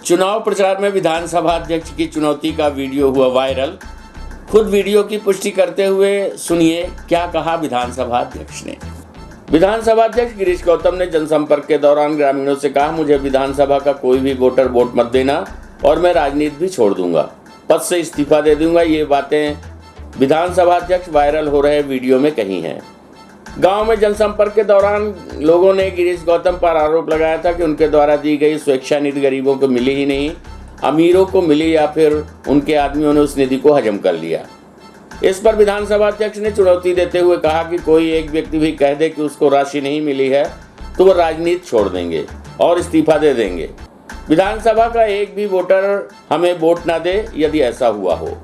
चुनाव प्रचार में विधानसभा अध्यक्ष की चुनौती का वीडियो हुआ वायरल। खुद वीडियो की पुष्टि करते हुए सुनिए क्या कहा विधानसभा अध्यक्ष ने। विधानसभा अध्यक्ष गिरीश गौतम ने जनसंपर्क के दौरान ग्रामीणों से कहा, मुझे विधानसभा का कोई भी वोटर वोट मत देना और मैं राजनीति भी छोड़ दूंगा, पद से इस्तीफा दे दूंगा। ये बातें विधानसभा अध्यक्ष वायरल हो रहे वीडियो में कही हैं। गांव में जनसंपर्क के दौरान लोगों ने गिरीश गौतम पर आरोप लगाया था कि उनके द्वारा दी गई स्वेच्छा निधि गरीबों को मिली ही नहीं, अमीरों को मिली या फिर उनके आदमियों ने उस निधि को हजम कर लिया। इस पर विधानसभा अध्यक्ष ने चुनौती देते हुए कहा कि कोई एक व्यक्ति भी कह दे कि उसको राशि नहीं मिली है तो वो राजनीति छोड़ देंगे और इस्तीफा दे देंगे। विधानसभा का एक भी वोटर हमें वोट ना दे यदि ऐसा हुआ हो।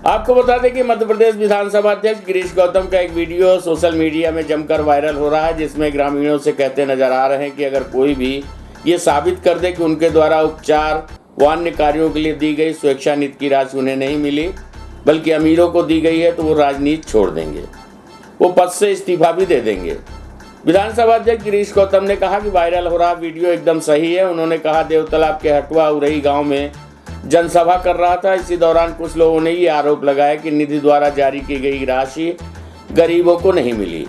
आपको बता दें कि मध्य प्रदेश विधानसभा अध्यक्ष गिरीश गौतम का एक वीडियो सोशल मीडिया में जमकर वायरल हो रहा है, जिसमें ग्रामीणों से कहते नजर आ रहे हैं कि अगर कोई भी ये साबित कर दे कि उनके द्वारा उपचार व अन्य कार्यों के लिए दी गई स्वेच्छा निधि की राशि उन्हें नहीं मिली बल्कि अमीरों को दी गई है तो वो राजनीति छोड़ देंगे, वो पद से इस्तीफा भी दे देंगे। विधानसभा अध्यक्ष गिरीश गौतम ने कहा कि वायरल हो रहा वीडियो एकदम सही है। उन्होंने कहा, देवतालाब के हटवा उरई गांव में जनसभा कर रहा था। इसी दौरान कुछ लोगों ने ये आरोप लगाया कि निधि द्वारा जारी की गई राशि गरीबों को नहीं मिली,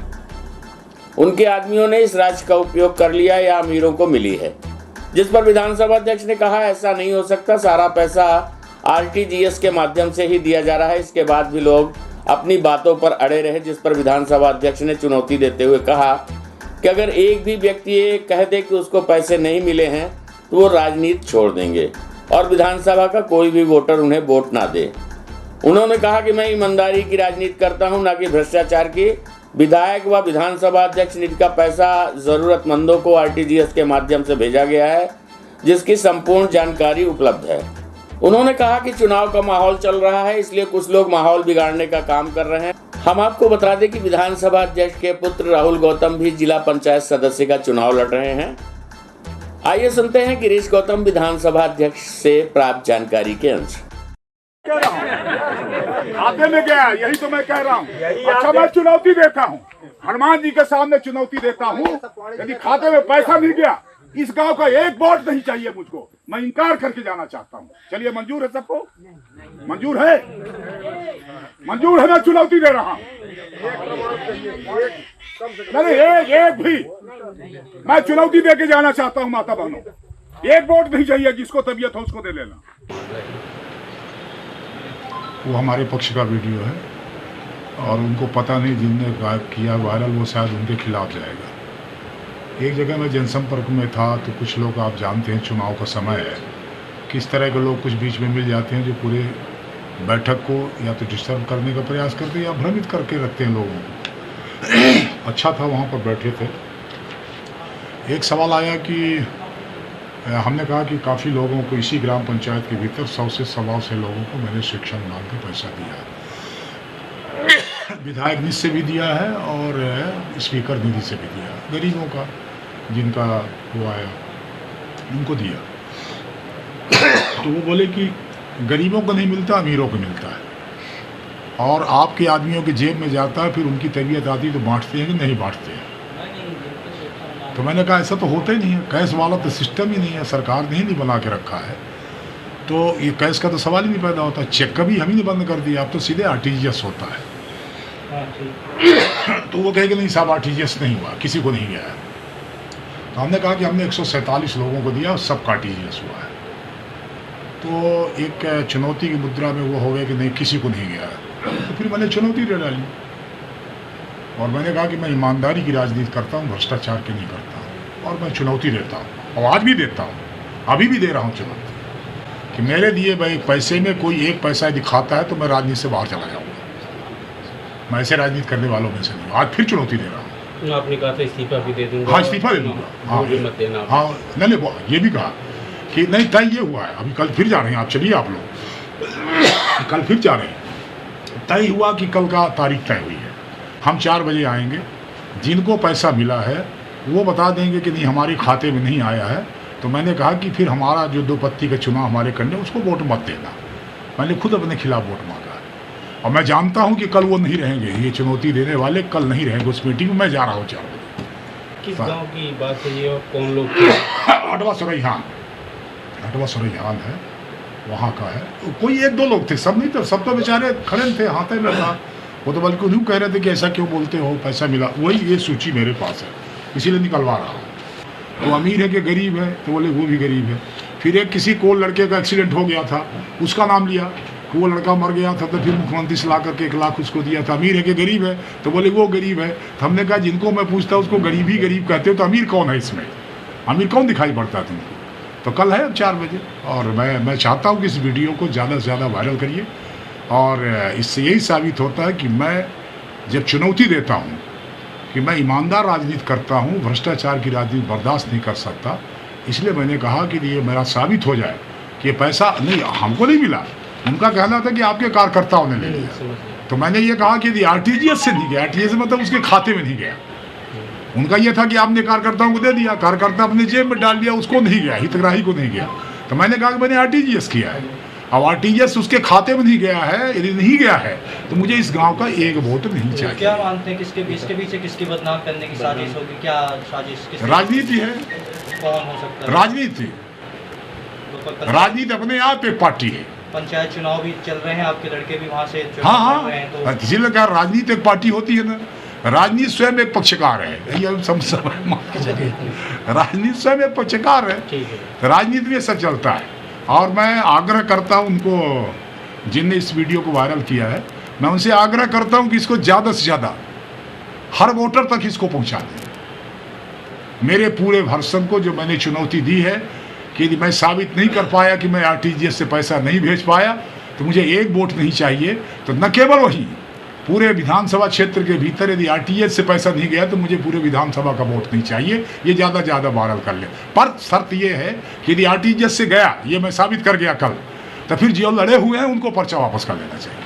उनके आदमियों ने इस राशि का उपयोग कर लिया या अमीरों को मिली है। जिस पर विधानसभा अध्यक्ष ने कहा, ऐसा नहीं हो सकता, सारा पैसा आरटीजीएस के माध्यम से ही दिया जा रहा है। इसके बाद भी लोग अपनी बातों पर अड़े रहे। जिस पर विधानसभा अध्यक्ष ने चुनौती देते हुए कहा कि अगर एक भी व्यक्ति ये कह दे कि उसको पैसे नहीं मिले हैं तो वो राजनीति छोड़ देंगे और विधानसभा का कोई भी वोटर उन्हें वोट ना दे। उन्होंने कहा कि मैं ईमानदारी की राजनीति करता हूं, ना कि भ्रष्टाचार की। विधायक व विधानसभा अध्यक्ष निधि का पैसा जरूरतमंदों को आरटीजीएस के माध्यम से भेजा गया है, जिसकी संपूर्ण जानकारी उपलब्ध है। उन्होंने कहा कि चुनाव का माहौल चल रहा है, इसलिए कुछ लोग माहौल बिगाड़ने का काम कर रहे हैं। हम आपको बता दें कि विधानसभा अध्यक्ष के पुत्र राहुल गौतम भी जिला पंचायत सदस्य का चुनाव लड़ रहे हैं। आइए सुनते हैं गिरीश गौतम विधानसभा अध्यक्ष से प्राप्त जानकारी के अंश। खाते में गया, यही तो मैं कह रहा हूँ। अच्छा, मैं चुनौती देता हूँ, हनुमान जी के सामने चुनौती देता हूँ, यदि खाते में पैसा नहीं गया, इस गांव का एक वोट नहीं चाहिए मुझको, मैं इनकार करके जाना चाहता हूँ। चलिए, मंजूर है सबको? मंजूर है? मंजूर है, मैं चुनौती दे रहा हूँ। नहीं, एक भी मैं चुनौती दे के जाना चाहता हूँ। माता बहनों, एक वोट नहीं चाहिए, जिसको तबीयत हो उसको दे लेना। वो हमारे पक्ष का वीडियो है और उनको पता नहीं, जिनने किया वायरल वो शायद उनके खिलाफ जाएगा। एक जगह मैं जनसंपर्क में था तो कुछ लोग, आप जानते हैं चुनाव का समय है, किस तरह के लोग कुछ बीच में मिल जाते हैं जो पूरे बैठक को या तो डिस्टर्ब करने का प्रयास करते हैं या भ्रमित करके रखते हैं लोगों को। अच्छा था, वहाँ पर बैठे थे। एक सवाल आया कि हमने कहा कि काफ़ी लोगों को इसी ग्राम पंचायत के भीतर 100 से 125 लोगों को मैंने शिक्षा अनुदान का पैसा दिया है। विधायक निधि से भी दिया है और स्पीकर निधि से भी दिया, गरीबों का जिनका वो आया उनको दिया। तो वो बोले कि गरीबों को नहीं मिलता, अमीरों को मिलता है और आपके आदमियों के जेब में जाता है, फिर उनकी तबीयत आती तो बांटते हैं कि नहीं बांटते हैं। तो मैंने कहा ऐसा तो होता ही नहीं है, कैश वाला तो सिस्टम ही नहीं है, सरकार ने ही नहीं बना के रखा है, तो ये कैश का तो सवाल ही नहीं पैदा होता। चेक का भी हम ही नहीं बंद कर दिया, अब तो सीधे आरटीजीएस होता है। तो वो कहे कि नहीं साहब, आरटीजीएस नहीं हुआ, किसी को नहीं गया है। तो हमने कहा कि हमने 147 लोगों को दिया, सबका आरटीजीएस हुआ है। तो एक चुनौती की मुद्रा में वो हो गया कि नहीं किसी को नहीं गया है। तो फिर मैंने चुनौती दे डाली और मैंने कहा कि मैं ईमानदारी की राजनीति करता हूँ, भ्रष्टाचार की नहीं करता हूँ और मैं चुनौती देता हूँ और आज भी देता हूँ, अभी भी दे रहा हूँ चुनौती कि मेरे दिए भाई पैसे में कोई एक पैसा दिखाता है तो मैं राजनीति से बाहर चला जाऊँगा। मैं ऐसे राजनीति करने वालों में से नहीं। आज फिर चुनौती दे रहा हूँ। आपने कहा था इस्तीफा भी दे दूंगा। हाँ, इस्तीफा दे दूंगा। हाँ, मत देना। हाँ, नहीं ये भी कहा कि नहीं तय ये हुआ है, अभी कल फिर जा रहे हैं, आप चलिए आप लोग कल फिर जा रहे हैं। तय हुआ कि कल का तारीख तय हुई है, हम 4 बजे आएंगे, जिनको पैसा मिला है वो बता देंगे कि नहीं हमारे खाते में नहीं आया है। तो मैंने कहा कि फिर हमारा जो 2 पत्ती का चुनाव हमारे करने उसको वोट मत देना। मैंने खुद अपने खिलाफ वोट मांगा और मैं जानता हूं कि कल वो नहीं रहेंगे, ये चुनौती देने वाले कल नहीं रहेंगे उस मीटिंग में। मैं जा रहा हूँ 4 बजे। किस गांव की बात है ये और कौन लोग थे? अडवा सरई, हाँ घटवा सुरैयाल है, वहाँ का है। कोई एक दो लोग थे, सब नहीं थे, सब तो बेचारे खड़े थे, हाथे में था। वो तो बल्कि उन्हें कह रहे थे कि ऐसा क्यों बोलते हो, पैसा मिला। वही ये सूची मेरे पास है, इसीलिए निकलवा रहा हूँ। तो अमीर है कि गरीब है, तो बोले वो भी गरीब है। फिर एक किसी को लड़के का एक्सीडेंट हो गया था, उसका नाम लिया, वो लड़का मर गया था, तो फिर मुख्यमंत्री से ला करके 1 लाख उसको दिया था। अमीर है कि गरीब है, तो बोले वो गरीब है। तो हमने कहा जिनको मैं पूछता उसको गरीब ही गरीब कहते हो, तो अमीर कौन है इसमें, अमीर कौन दिखाई पड़ता है तुमको? तो कल है अब 4 बजे, और मैं चाहता हूँ कि इस वीडियो को ज़्यादा से ज़्यादा वायरल करिए। और इससे यही साबित होता है कि मैं जब चुनौती देता हूँ कि मैं ईमानदार राजनीति करता हूँ, भ्रष्टाचार की राजनीति बर्दाश्त नहीं कर सकता, इसलिए मैंने कहा कि ये मेरा साबित हो जाए कि ये पैसा नहीं हमको नहीं मिला। उनका कहना था कि आपके कार्यकर्ताओं ने ले लिया, तो मैंने ये कहा कि यदि आरटीजीएस से नहीं गया, आरटीजीएस मतलब उसके खाते में नहीं गया, उनका ये था कि आपने कार्यकर्ताओं को दे दिया, कार्यकर्ता अपने जेब में डाल दिया, उसको नहीं गया, हितग्राही को नहीं गया। तो मैंने कहा कि मैंने आरटीजीएस किया है, अब आरटीजीएस उसके खाते में नहीं गया है, यदि नहीं गया है तो मुझे इस गांव का 1 वोट नहीं चाहिए। क्या मानते हैं किसके पीछे किसकी बदनाम करने की साजिश होगी? क्या साजिश? राजनीति है। कौन हो सकता है? राजनीति अपने आप एक पार्टी है। पंचायत चुनाव भी चल रहे हैं, आपके लड़के भी वहाँ से हाँ कर रहे हैं, तो इसीलिए क्या राजनीति एक पार्टी होती है ना, राजनीति स्वयं एक पक्षकार है, ये राजनीति स्वयं एक पक्षकार है, राजनीति में सब चलता है। और मैं आग्रह करता हूँ उनको जिनने इस वीडियो को वायरल किया है, मैं उनसे आग्रह करता हूँ कि इसको ज़्यादा से ज़्यादा हर वोटर तक इसको पहुँचा दें। मेरे पूरे भरसम को जो मैंने चुनौती दी है कि यदि मैं साबित नहीं कर पाया कि मैं आरटीजीएस से पैसा नहीं भेज पाया तो मुझे 1 वोट नहीं चाहिए। तो न केवल वही, पूरे विधानसभा क्षेत्र के भीतर यदि आरटीजीएस से पैसा नहीं गया तो मुझे पूरे विधानसभा का वोट नहीं चाहिए। ये ज़्यादा से ज़्यादा वायरल कर ले, पर शर्त ये है कि यदि आरटीजीएस से गया, ये मैं साबित कर गया कल, तो फिर जो लड़े हुए हैं उनको पर्चा वापस कर लेना चाहिए।